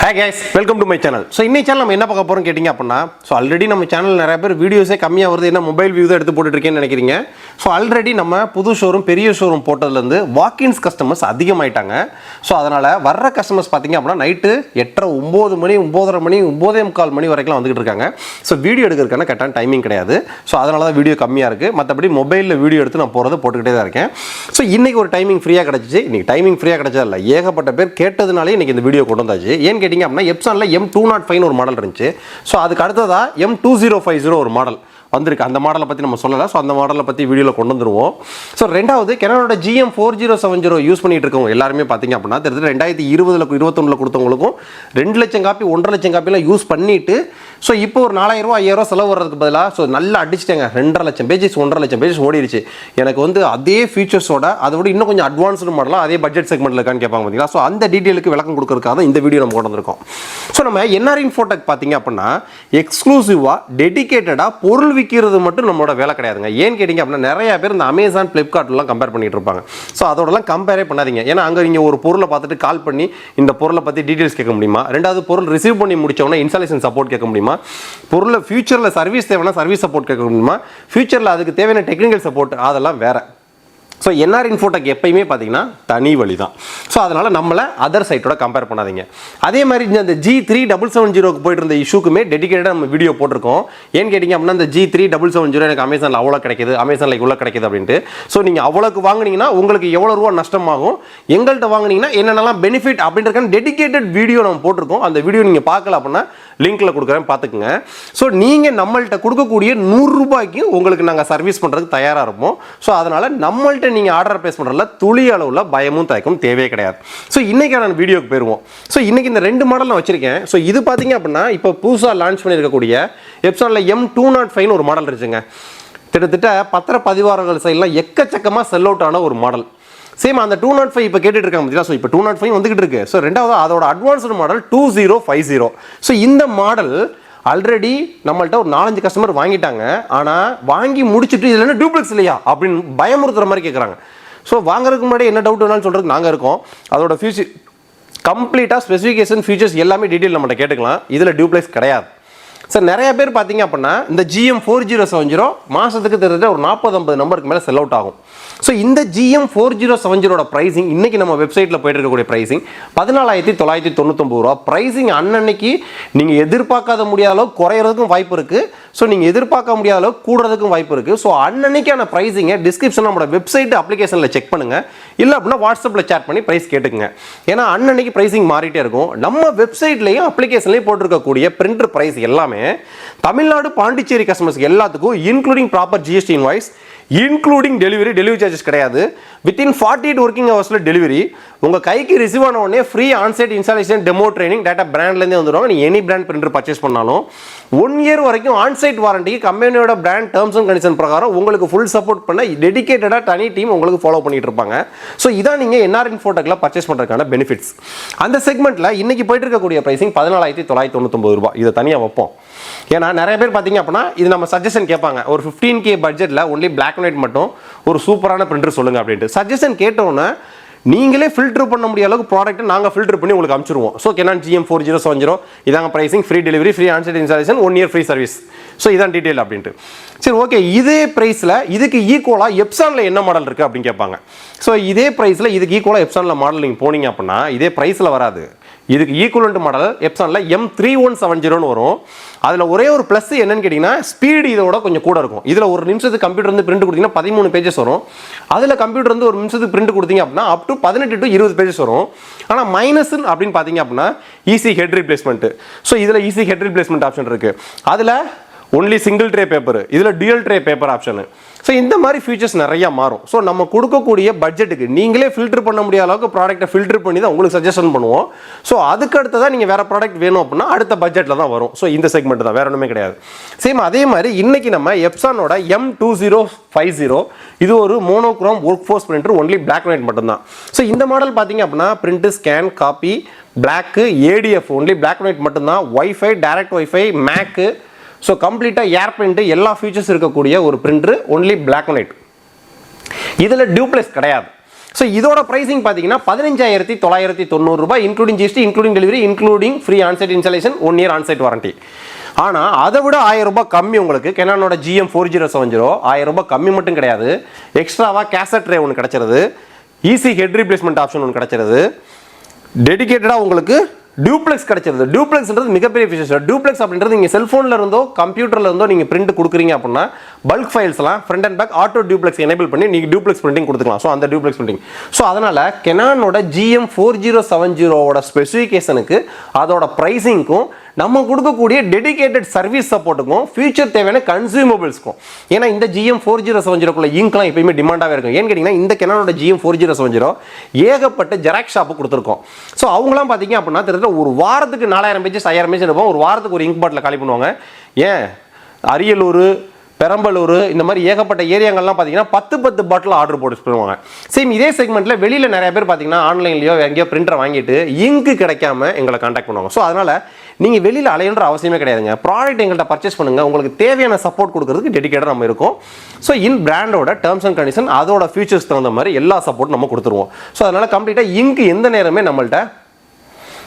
Hi guys, welcome to my channel. So இன்னைக்கு channel நம்ம என்ன பார்க்க போறோம் கேட்டிங்க அப்படினா ஆல்ரெடி நம்ம சேனல்ல நிறைய பேர் வீடியோஸே கம்மியா வருது என்ன மொபைல் வியூ தான் எடுத்து போட்டுட்டு இருக்கேன்னு நினைக்கிறீங்க. ஆல்ரெடி நம்ம புது ஷோரூம் பெரிய ஷோரூம் போட்டதுல இருந்து வாக்-இன்ஸ் கஸ்டமர்ஸ் அதிகமாயிட்டாங்க. அதனால வர்ற கஸ்டமர்ஸ் பாத்தீங்க அப்படினா நைட் 8:30 9 மணி 9:30 மணி 9:45 மணி வரைக்கும் வந்துட்டு இருக்காங்க. வீடியோ எடுக்கிறதுக்கான கரெக்டான டைமிங் கிடையாது. அதனால தான் வீடியோ கம்மியா இருக்கு. மத்தபடி மொபைல்ல வீடியோ எடுத்து நான் போறது போட்டுக்கிட்டே தான் இருக்கேன். இன்னைக்கு ஒரு டைமிங் ஃப்ரீயா கிடைச்சிச்சு. இன்னைக்கு டைமிங் ஃப்ரீயா கிடைச்சது இல்ல. ஏகப்பட்ட பேர் கேட்டதுனால இன்னைக்கு இந்த வீடியோ கொண்டு வந்தாச்சு. ஏன் கேட்டிங்க அப்படினா Epsonல M2050 ஒரு மாடல் இருந்துச்சு. அதுக்கு அடுத்ததா M2050 ஒரு மாடல் வந்திருக்கு. அந்த மாடலை பத்தி நம்ம சொல்லல. அந்த மாடலை பத்தி வீடியோல கொண்டு வந்துருவோம். ரெண்டாவது Canonோட GM4070 யூஸ் பண்ணிட்டு இருக்கவங்க எல்லாரும் பாத்தீங்க அப்படினா 2020ல 21ல கொடுத்தவங்களுக்கும் 2 லட்சம் காப்பி 1.5 லட்சம் காப்பிலாம் யூஸ் பண்ணிட்டு இப்போ ஒரு 4000 ரூபாய் 5000 ரூபாய் செலவு வரதுக்கு பதிலா நல்லா அடிச்சிட்டேங்க. 2.5 லட்சம் பேஜஸ் 1.5 லட்சம் பேஜஸ் ஓடிடுச்சு. எனக்கு அதே ஃபீச்சர்ஸோட அதோட இன்னும் கொஞ்சம் அட்வான்ஸ்டு மாடலா அதே பட்ஜெட் செக்மெண்ட்ல இருக்கான்னு கேட்பாங்க பாத்தீங்களா. அந்த டீடைலுக்கு விளக்கம் கொடுக்கறதுக்காக தான் இந்த வீடியோ நம்ம கொண்டு வந்திருக்கோம். நம்ம NR இன்ஃபோடெக் பாத்தீங்க அப்படினா எக்ஸ்க்ளூசிவா டெடிகேட்டடா பொருள் விக்கிறது மட்டும் நம்மளோட வேலை கிடையாதுங்க. ஏன் கேட்டிங்க அப்படினா நிறைய பேர் இந்த Amazon Flipkart எல்லாம் கம்பேர் பண்ணிட்டு இருப்பாங்க. அதோடலாம் கம்பேரே பண்ணாதீங்க. ஏன்னா அங்க நீங்க ஒரு பொருளை பார்த்துட்டு கால் பண்ணி இந்த பொருளை பத்தி டீடைல்ஸ் கேட்க முடியுமா, ரெண்டாவது பொருள் ரிசீவ் பண்ணி முடிச்ச உடனே இன்ஸ்டாலேஷன் சப்போர்ட் கேட்க முடியுமா, பொருளை ஃபியூச்சர்ல சர்வீஸ் தேவைன்னா சர்வீஸ் சப்போர்ட் கேட்க முடியுமா, ஃபியூச்சர்ல அதுக்கு தேவையான டெக்னிக்கல் சப்போர்ட் அதெல்லாம் வேற. NR இன்ஃபோடெக் எப்பயுமே பார்த்தீங்கன்னா தனி வழி தான். அதனால நம்மள அதர் சைட்டோட கம்பேர் பண்ணாதீங்க. அதே மாதிரி இந்த G3770க்கு போயிட்டு இருந்த இஷ்யூக்குமே டெடிகேட்டடாக நம்ம வீடியோ போட்டிருக்கோம். ஏன்னு கேட்டிங்க அப்படின்னா இந்த G3770 எனக்கு அமேசானில் அவ்வளோ கிடைக்குது, அமேசானில் இவ்வளோ கிடைக்குது அப்படின்ட்டு. நீங்கள் அவ்வளோக்கு வாங்கினீங்கன்னா உங்களுக்கு எவ்வளோ ரூபா நஷ்டமாகும், எங்கள்கிட்ட வாங்கினீங்கன்னா என்னென்னலாம் பெனிஃபிட் அப்படின்றக்கான டெடிகேட்டட் வீடியோ நம்ம போட்டிருக்கோம். அந்த வீடியோ நீங்கள் பார்க்கல அப்படின்னா லிங்க்ல கொடுக்குறேன் பார்த்துக்குங்க. நீங்கள் நம்மள்கிட்ட கொடுக்கக்கூடிய 100 ரூபாய்க்கு உங்களுக்கு நாங்கள் சர்வீஸ் பண்ணுறதுக்கு தயாராக இருப்போம். அதனால நம்மள்கிட்ட நீங்க ஆர்டர் பிளேஸ் பண்றதுல துளி அளவுல பயமும் தயக்கும் தேவையே கிடையாது. இன்னைக்கான வீடியோக்கு போயிருவோம். இன்னைக்கு இந்த ரெண்டு மாடல் நான் வச்சிருக்கேன். இது பாத்தீங்க அப்படின்னா இப்போ புதுசா லான்ச் பண்ணிருக்கக்கூடிய Epsonல M2050 ஒரு மாடல் இருக்குங்க. கிட்டத்தட்ட பத்திர பதிவாளர்கள் சைடுலாம் எக்கச்சக்கமா செல் அவுட் ஆன ஒரு மாடல். சேம் அந்த 205 இப்போ கேட்டுட்டு இருக்காங்க பார்த்தீங்களா. இப்போ 205 வந்துகிட்டு இருக்கு. ரெண்டாவது அதோட அட்வான்ஸ்டு மாடல் 2050. இந்த மாடல் ஆல்ரெடி நம்மள்ட்ட ஒரு 4-5 கஸ்டமர் வாங்கிட்டாங்க. ஆனால் வாங்கி முடிச்சுட்டு இதில் என்ன டூப்ளெக்ஸ் இல்லையா அப்படின்னு பயமுறுத்துற மாதிரி கேட்குறாங்க. வாங்குறதுக்கு முன்னாடி என்ன டவுட் வேணாலும் சொல்கிறதுக்கு நாங்கள் இருக்கோம். அதோட ஃபியூச்சர் கம்ப்ளீட்டாக ஸ்பெசிஃபிகேஷன் ஃபீச்சர்ஸ் எல்லாமே டீட்டெயில் நம்மள்ட்ட கேட்டுக்கலாம். இதில் டூப்ளெக்ஸ் கிடையாது. நிறைய பேர் பார்த்தீங்க அப்படின்னா இந்த GM4070 மாதத்துக்கு தெரிஞ்ச ஒரு 40-50 நம்பருக்கு மேலே செல் அவுட் ஆகும். இந்த GM4070 பிரைசிங் இன்னைக்கு நம்ம வெப்சைட்டில் போயிட்டு இருக்கக்கூடிய பிரைசிங் 14,999 ரூபா. பிரைசிங் அன்னன்னைக்கு நீங்கள் எதிர்பார்க்காத முடியாத அளவுக்கு குறையிறதுக்கும் வாய்ப்பு இருக்குது. நீங்கள் எதிர்பார்க்க முடியாத அளவுக்கு கூடுறதுக்கும் வாய்ப்பு இருக்குது. அன்னன்னைக்கான பிரைசிங்கை டிஸ்கிரிப்ஷன் நம்மளோட வெப்சைட் அப்ளிகேஷனில் செக் பண்ணுங்க. இல்லை அப்படின்னா வாட்ஸ்அப்பில் சேட் பண்ணி பிரைஸ் கேட்டுக்குங்க. ஏன்னா அன்னன்னைக்கு பிரைசிங் மாறிட்டே இருக்கும். நம்ம வெப்சைட்லையும் அப்ளிகேஷன்லையும் போட்டிருக்கக்கூடிய பிரிண்டர் பிரைஸ் எல்லாமே தமிழ்நாடு பாண்டிச்சேரி கஸ்டமர்ஸ் எல்லாத்துக்கும் including proper GST invoice, including delivery charges கிடையாது. வித்தின் 48 ஒர்க்கிங் ஹவர்ஸ்ல டெலிவரி. உங்க கைக்கு ரிசீவ் ஆன உடனே free onsite installation demo training data பிராண்ட்லேருந்தே வந்துடுவாங்க. நீ எனி பிராண்ட் பிரிண்டர் பர்ச்சேஸ் பண்ணாலும் 1 இயர் வரைக்கும் ஆன்சைட் வாரண்டிக்கு கம்பெனியோட பிராண்ட் டேர்ம்ஸ் அண்ட் கண்டிஷன் பிரகாரம் உங்களுக்கு ஃபுல் சப்போர்ட் பண்ண டெடிகேட்டடா தனி டீம் உங்களுக்கு ஃபாலோ பண்ணிட்டு இருப்பாங்க. இதான் நீங்க NR இன்ஃபோடெக்ல பர்ச்சேஸ் பண்றதுக்கான பெனிஃபிட்ஸ். அந்த செக்மெண்ட்ல இன்னைக்கு போயிட்டு இருக்கக்கூடிய பிரைசிங் 14,999 ரூபாய். இதை தனியா வைப்போம். ஏன்னா நிறைய பேர் பார்த்தீங்க அப்படின்னா இது நம்ம சஜஷன் கேட்பாங்க. ஒரு 15K பட்ஜெட்ல ஒன்லி பிளாக் அண்ட் ஒயிட் மட்டும் ஒரு சூப்பரான பிரிண்டர் சொல்லுங்க அப்படின்ட்டு சஜஷன் கேட்டோன்னா நீங்களே ஃபில்டர் பண்ண முடிய அளவுக்கு ப்ராடக்ட்டை நாங்கள் ஃபில்டர் பண்ணி உங்களுக்கு அனுப்பிச்சிருவோம். Canon GM4070 இதாங்க pricing, free delivery, free onsite installation, 1 year free service. இதான் டீடைல் அப்படின்ட்டு. சரி, ஓகே. இதே பிரைஸ்ல இதுக்கு ஈக்குவலா Epsonல என்ன மாடல் இருக்கு அப்படின்னு கேட்பாங்க. இதே பிரைஸ்ல இதுக்கு ஈக்குவலா Epsonல மாடல் நீங்க போனீங்க அப்படின்னா இதே பிரைஸ்ல வராது. இதுக்கு ஈக்குவலண்ட் மாடல் Epsonல M3170 வரும். அதில் ஒரே ஒரு ப்ளஸ் என்னன்னு கேட்டிங்கன்னா ஸ்பீடு இதோட கொஞ்சம் கூட இருக்கும். இதில் ஒரு நிமிஷத்துக்கு கம்ப்யூட்டர் வந்து பிரிண்ட் கொடுத்தீங்கன்னா 13 பேஜஸ் வரும். அதில் கம்ப்யூட்டர் வந்து ஒரு நிமிஷத்துக்கு பிரிண்ட் கொடுத்தீங்க அப்படின்னா அப் டு 18 to 20 பேஜஸ் வரும். ஆனால் மைனஸ் அப்படின்னு பார்த்தீங்க அப்படின்னா ஈஸி ஹெட் ரீப்ளேஸ்மெண்ட். இதில் ஈஸி ஹெட் ரீப்ளேஸ்மெண்ட் ஆப்ஷன் இருக்கு. அதில் ஒன்லி சிங்கிள் ட்ரே பேப்பர், இதில் டியூயல் ட்ரே பேப்பர் ஆப்ஷன். இந்த மாதிரி ஃபீச்சர்ஸ் நிறைய மாறும். நம்ம கொடுக்கக்கூடிய பட்ஜெட்டுக்கு நீங்களே ஃபில்டர் பண்ண முடியாத அளவுக்கு ப்ராடக்ட்டை ஃபில்டர் பண்ணி தான் உங்களுக்கு சஜஷன் பண்ணுவோம். அதுக்கு அடுத்ததான் நீங்கள் வேற ப்ராடக்ட் வேணும் அப்படின்னா அடுத்த பட்ஜெட்டில் தான் வரும். இந்த செக்மெண்ட் தான், வேற ஒன்றுமே கிடையாது. சேம் அதே மாதிரி இன்னைக்கு நம்ம Epsonோட M2050 இது ஒரு monochrome WorkForce printer, only black and white மட்டும்தான். இந்த மாடல் பார்த்தீங்க அப்படின்னா print, scan, copy, black, ADF only black and white மட்டும்தான். வைஃபை, டைரக்ட் வைஃபை, மேக்கு, கம்ப்ளீட்டாக ஏர் பிரிண்ட் எல்லா ஃபீச்சர்ஸ் இருக்கக்கூடிய ஒரு printer, only black and white. இதில் டியூப்ளெக்ஸ் கிடையாது. ஸோ இதோட ப்ரைசிங் பார்த்தீங்கன்னா 15,990 ரூபாய், including GST, including delivery, including free onsite installation, 1 year onsite warranty. ஆனால் அதை விட 1000 ரூபாய் கம்மி உங்களுக்கு கெனானோட GM4070 1000 ரூபாய் கம்மி மட்டும் கிடையாது, எக்ஸ்ட்ராவாக கேசட் ட்ரே ஒன்று கிடச்சிருது, ஈஸி ஹெட் ரீப்ளேஸ்மெண்ட் ஆப்ஷன் ஒன்று கிடச்சிருது, டெடிகேட்டடாக உங்களுக்கு டியூப்ளெக்ஸ் கிடைச்சிருது. டியூப்ளெக்ஸ்ன்றது மிகப்பெரிய ஃபீச்சர். டியூப்ளெக்ஸ் அப்படின்றது நீங்கள் செல்ஃபோனில் இருந்தோ கம்ப்யூட்டரில் இருந்தோ நீங்கள் பிரிண்ட் கொடுக்குறீங்க அப்படின்னா பல்க் ஃபைல்ஸ்லாம் front and back auto duplex enable பண்ணி நீங்கள் டியூப்ளெக்ஸ் பிரிண்டிங் கொடுத்துக்கலாம். ஸோ அந்த டியூப்ளெக்ஸ் பிரிண்டிங். ஸோ அதனால் கெனானோட GM4070 ஸ்பெசிஃபிகேஷனுக்கு அதோட ப்ரைஸிங்க்கும் நம்ம கொடுக்கக்கூடிய டெடிகேட்டட் சர்வீஸ் சப்போர்ட்டுக்கும் ஃபியூச்சர் தேவையான கன்சியூமபிள்ஸ்க்கும். ஏன்னா இந்த GM4070 இங்க்லாம் எப்பயுமே டிமாண்டாகவே இருக்கும். ஏன்னு கேட்டிங்கன்னா இந்த கெனானோட GM4070 ஏகப்பட்ட ஜெராக்ஸ் ஷாப்பு கொடுத்துருக்கோம். ஸோ அவங்களாம் பார்த்தீங்க அப்படின்னா ஒரு வாரத்துக்கு 4000 பேஜஸ் 5000 பேஜஸ் இருப்போம், ஒரு வாரத்துக்கு ஒரு இங்க் பாட்டில் காலி பண்ணுவாங்க. ஏன் அரியலூர், பெரம்பலூர் இந்த மாதிரி ஏகப்பட்ட ஏரியாங்கள்லாம் பார்த்தீங்கன்னா 10 பாட்டில் ஆர்டர் போட்டு பண்ணுவாங்க. சேம் இதே செக்மெண்ட்டில் வெளியில் நிறைய பேர் பார்த்தீங்கன்னா ஆன்லைன்லையோ எங்கேயோ பிரிண்டரை வாங்கிட்டு இங்கு கிடைக்காம எங்களை கான்டாக்ட் பண்ணுவாங்க. ஸோ அதனால் நீங்கள் வெளியில் அலையன்ற அவசியமே கிடையாதுங்க. ப்ராடக்ட் எங்கள்கிட்ட பர்ச்சேஸ் பண்ணுங்கள், உங்களுக்கு தேவையான சப்போர்ட் கொடுக்கறதுக்கு டெடிகேட்டாக நம்ம இருக்கும். ஸோ இன் பிராண்டோட டேர்ம்ஸ் அண்ட் கண்டிஷன் அதோட ஃபியூச்சர்ஸ் தகுந்த மாதிரி எல்லா சப்போர்ட் நம்ம கொடுத்துருவோம். ஸோ அதனால் கம்ப்ளீட்டாக இங்கு எந்த நேரமே நம்மள்கிட்ட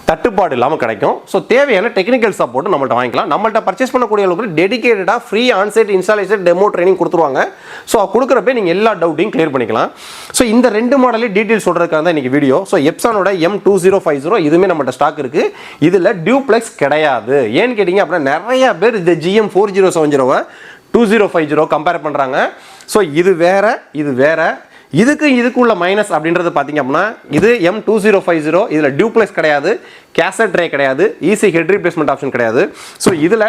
தட்டுப்பாடு இல்லாமல் கிடைக்கும். ஸோ தேவையான டெக்னிக்கல் சப்போர்ட் நம்மள்ட்ட வாங்கிக்கலாம். நம்மள்ட்ட பர்ச்சேஸ் பண்ணக்கூடியவங்களுக்கு டெடிகேட்டடாக free onsite installation demo training கொடுத்துருவாங்க. ஸோ கொடுக்குறப்ப நீங்கள் எல்லா டவுட்டையும் கிளியர் பண்ணிக்கலாம். ஸோ இந்த 2 மாடலே டீட்டெயில்ஸ் சொல்கிறதுக்காக தான் இன்றைக்கி வீடியோ. ஸோ எப்சானோட M2050 இதுவுமே நம்மள்ட்ட ஸ்டாக் இருக்குது. இதில் டியூப்ளெக்ஸ் கிடையாது. ஏன்னு கேட்டிங்க அப்படின்னா நிறைய பேர் இந்த GM4070 2050 கம்பேர் பண்ணுறாங்க. ஸோ இது வேற, இது வேற. இதுக்குள்ள மைனஸ் அப்படின்றது பார்த்தீங்க அப்படின்னா இது M2050 இதில் டியூப்ளெக்ஸ் கிடையாது, கேசட் ட்ரே கிடையாது, ஈஸி ஹெட் ரீப்ளேஸ்மெண்ட் ஆப்ஷன் கிடையாது. ஸோ இதில்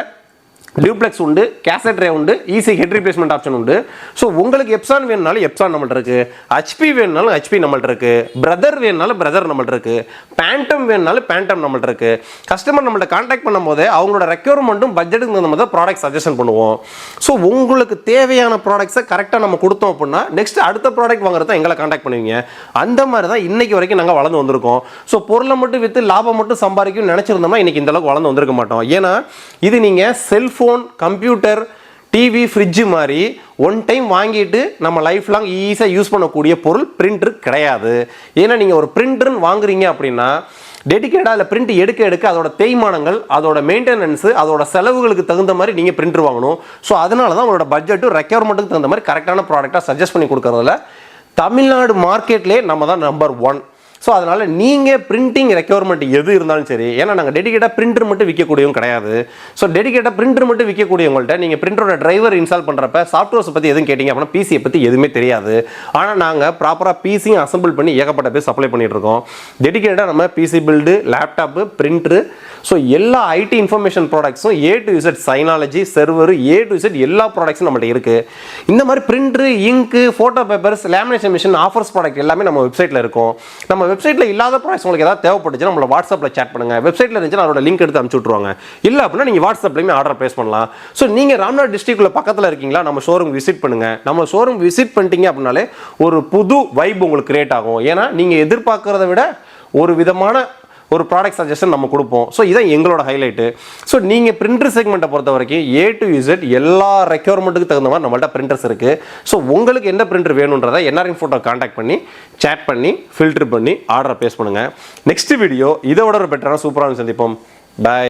டியூப்ளெக்ஸ் உண்டு, கேசட் ட்ரே உண்டு, ஈஸி ஹெட் ரீப்ளேஸ்மெண்ட் ஆப்ஷன் உண்டு. ஸோ உங்களுக்கு எப்சான் வேணுனாலும் எப்சான் நம்மள்ட்ட இருக்கு, HP வேணுனாலும் HP நம்மள்ட்ட இருக்கு, பிரதர் வேணுனாலும் பிரதர் நம்மள்ட்ட இருக்கு, பேண்டம் வேணுனாலும் பேண்டம் நம்மள்ட்ட இருக்கு. கஸ்டமர் நம்மள்ட்ட கான்டாக்ட் பண்ணும்போது அவங்களோட ரெக்யர்மெண்ட்டும் பட்ஜெட்டுக்கு தகுந்த மாதிரி தான் ப்ராடக்ட் சஜஷன் பண்ணுவோம். ஸோ உங்களுக்கு தேவையான ப்ராடக்ட்ஸை கரெக்டாக நம்ம கொடுத்தோம் அப்படின்னா நெக்ஸ்ட் அடுத்த ப்ராடக்ட் வாங்குறது தான் எங்களை கான்டாக்ட் பண்ணுவீங்க. அந்த மாதிரி தான் இன்னைக்கு வரைக்கும் நாங்கள் வளர்ந்து வந்திருக்கோம். ஸோ பொருளை மட்டும் விற்று லாபம் மட்டும் சம்பாதிக்கணும்னு நினச்சிருந்தோம்னா இன்னைக்கு இந்த அளவுக்கு வளர்ந்து வந்திருக்க மாட்டோம். ஏன்னா இது நீங்கள் செல்ஃபோன், கம்ப்யூட்டர், டிவி, ஃப்ரிட்ஜ் மாதிரி ஒன் டைம் வாங்கிட்டு நம்ம லைஃப் லாங் ஈஸியாக யூஸ் பண்ணக்கூடிய பொருள் பிரிண்டர் கிடையாது. ஏன்னா நீங்கள் ஒரு பிரிண்டர்னு வாங்குறீங்க அப்படின்னா டெடிகேட்டாக அதில் பிரிண்ட் எடுக்க அதோட தேய்மானங்கள், அதோட மெயின்டெனன்ஸு, அதோட செலவுகளுக்கு தகுந்த மாதிரி நீங்கள் பிரிண்டர் வாங்கணும். ஸோ அதனால தான் உங்களோட பட்ஜெட்டும் ரெக்யர்மெண்ட்டுக்கு தகுந்த மாதிரி கரெக்டான ப்ராடக்டாக சஜஸ்ட் பண்ணி கொடுக்குறதுல தமிழ்நாடு மார்க்கெட்லேயே நம்ம தான் நம்பர் 1. ஸோ அதனால் நீங்கள் பிரிண்டிங் ரெக்யர்மெண்ட் எது இருந்தாலும் சரி, ஏன்னா நாங்கள் டெடிகேட்டாக பிரிண்டர் மட்டும் விற்கக்கூடியவங்க கிடையாது. ஸோ டெடிகேட்டாக பிரிண்டர் மட்டும் விற்கக்கூடியவங்கள்ட்ட நீங்கள் பிரிண்டரோட டிரைவர் இன்ஸ்டால் பண்ணுறப்ப சாஃப்ட்வேர்ஸை பற்றி எதுவும் கேட்டிங்க அப்படின்னா பிசியை பற்றி எதுவுமே தெரியாது. ஆனால் நாங்கள் ப்ராப்பராக பிசியும் அசம்பிள் பண்ணி ஏகப்பட்ட பேர் சப்ளை பண்ணிகிட்டு இருக்கோம். டெடிகேட்டாக நம்ம PC build, laptop, printer, so எல்லா ஐடி இன்ஃபர்மேஷன் ப்ராடக்ட்ஸும் A to Z, Synology, server, A to Z எல்லா ப்ராடக்ட்ஸும் நம்மள்ட்ட இருக்குது. இந்த மாதிரி பிரிண்டரு, இங்கு, photo papers, lamination machine, offers product எல்லாமே நம்ம வெப்சைட்டில் இருக்கும். நம்ம வெப்சைட்டில் இல்லாத ப்ராடக்ட்ஸ் உங்களுக்கு ஏதாவது தேவைப்பட்டுச்சுன்னா நம்மளை வாட்ஸ்அப்பில் சேட் பண்ணுங்கள். வெப்சைட்டில் இருந்துச்சுன்னா அதோட லிங்க் எடுத்து அனுப்பிச்சு விட்ருவாங்க. இல்லை அப்படின்னா நீங்கள் வாட்ஸ்அப்லேயுமே ஆர்டர் ப்ளேஸ் பண்ணலாம். ஸோ நீங்கள் ராம்நாத் டிஸ்ட்ரிக்டில் பக்கத்தில் இருக்கீங்களா, நம்ம ஷோரூம் விசிட் பண்ணுங்கள். நம்ம ஷோரூம் விசிட் பண்ணிட்டீங்க அப்படின்னாலே ஒரு புது வைப் உங்களுக்கு கிரியேட் ஆகும். ஏன்னா நீங்கள் எதிர்பார்க்குறத விட ஒரு விதமான ஒரு ப்ராடக்ட் சஜஷன் நம்ம கொடுப்போம். ஸோ இதான் எங்களோட ஹைலைட்டு. ஸோ நீங்கள் பிரிண்டர் செக்மெண்ட்டை பொறுத்த வரைக்கும் A to Z எல்லா ரெக்யர்மெண்ட்டுக்கு தகுந்த மாதிரி நம்மள்ட்ட பிரிண்டர்ஸ் இருக்குது. ஸோ உங்களுக்கு என்ன பிரிண்டர் வேணுன்றதை NRN ஃபோட்டோ கான்டாக்ட் பண்ணி சேட் பண்ணி ஃபில்டர் பண்ணி ஆர்டரை பேஸ் பண்ணுங்கள். நெக்ஸ்ட் வீடியோ இதை விட ஒரு பெட்டரான சூப்பரான சந்திப்போம். பாய்.